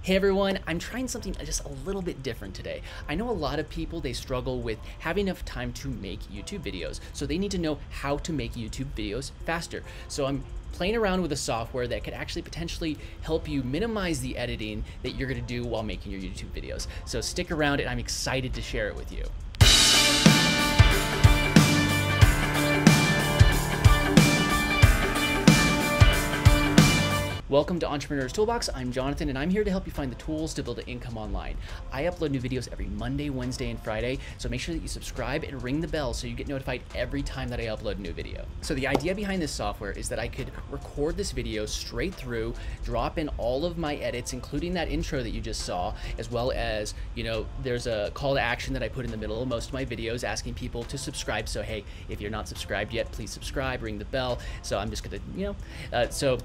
Hey everyone, I'm trying something just a little bit different today. I know a lot of people, they struggle with having enough time to make YouTube videos, so they need to know how to make YouTube videos faster. So I'm playing around with a software that could actually potentially help you minimize the editing that you're gonna do while making your YouTube videos. So stick around and I'm excited to share it with you. Welcome to Entrepreneur's Toolbox. I'm Jonathan and I'm here to help you find the tools to build an income online. I upload new videos every Monday, Wednesday, and Friday, so make sure that you subscribe and ring the bell so you get notified every time that I upload a new video. So the idea behind this software is that I could record this video straight through, drop in all of my edits, including that intro that you just saw, as well as, there's a call to action that I put in the middle of most of my videos asking people to subscribe. So hey, if you're not subscribed yet, please subscribe, ring the bell. So I'm just gonna, so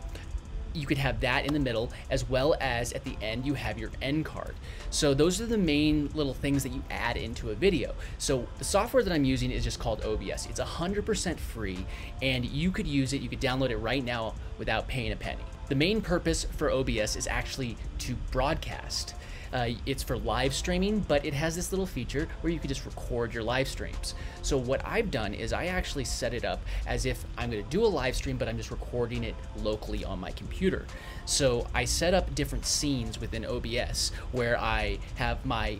you could have that in the middle, as well as at the end you have your end card. So those are the main little things that you add into a video. So the software that I'm using is just called OBS. It's 100% free and you could use it, you could download it right now without paying a penny. The main purpose for OBS is actually to broadcast. It's for live streaming, but it has this little feature where you could just record your live streams. So what I've done is I actually set it up as if I'm going to do a live stream, but I'm just recording it locally on my computer. So I set up different scenes within OBS where I have my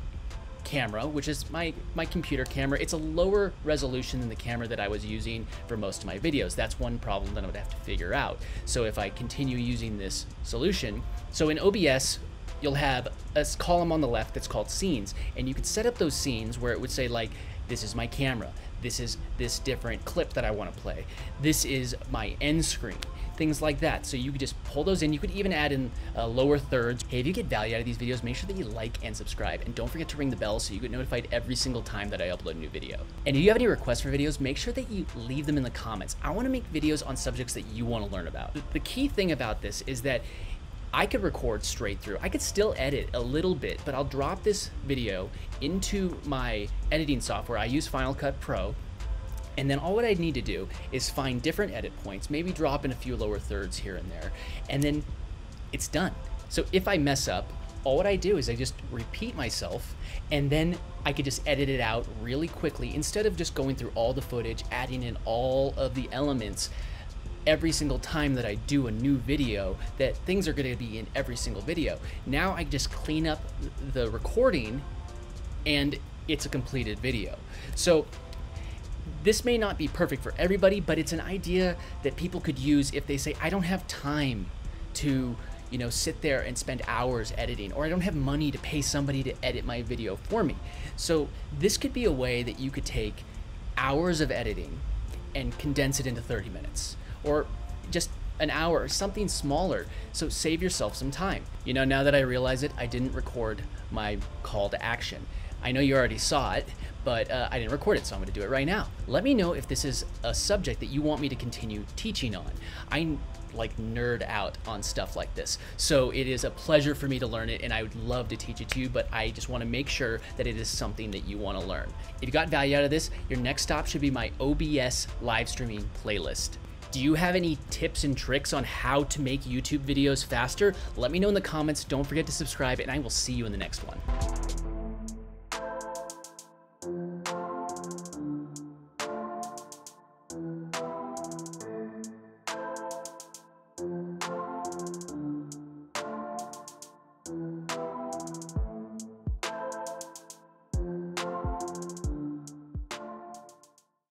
camera, which is my computer camera. It's a lower resolution than the camera that I was using for most of my videos. That's one problem that I would have to figure out. So if I continue using this solution, so in OBS, you'll have a column on the left that's called scenes, and you could set up those scenes where it would say like, this is my camera, this is this different clip that I want to play, this is my end screen, things like that. So you could just pull those in. You could even add in lower thirds. Hey, if you get value out of these videos, make sure that you like and subscribe, and don't forget to ring the bell so you get notified every single time that I upload a new video. And if you have any requests for videos, make sure that you leave them in the comments. I want to make videos on subjects that you want to learn about. The key thing about this is that I could record straight through. I could still edit a little bit, but I'll drop this video into my editing software. I use Final Cut Pro, and then all what I need to do is find different edit points, maybe drop in a few lower thirds here and there, and then it's done. So if I mess up, all what I do is I just repeat myself, and then I could just edit it out really quickly instead of just going through all the footage, adding in all of the elements every single time that I do a new video, that things are going to be in every single video. Now I just clean up the recording and it's a completed video. So this may not be perfect for everybody, but it's an idea that people could use if they say, I don't have time to sit there and spend hours editing, or I don't have money to pay somebody to edit my video for me. So this could be a way that you could take hours of editing and condense it into 30 minutes. Or just an hour, something smaller, so save yourself some time. Now that I realize it, I didn't record my call to action. I know you already saw it, but I didn't record it, so I'm gonna do it right now. Let me know if this is a subject that you want me to continue teaching on. I like nerd out on stuff like this, so it is a pleasure for me to learn it, and I would love to teach it to you, but I just want to make sure that it is something that you want to learn. If you got value out of this, your next stop should be my OBS live streaming playlist. Do you have any tips and tricks on how to make YouTube videos faster? Let me know in the comments. Don't forget to subscribe, and I will see you in the next one.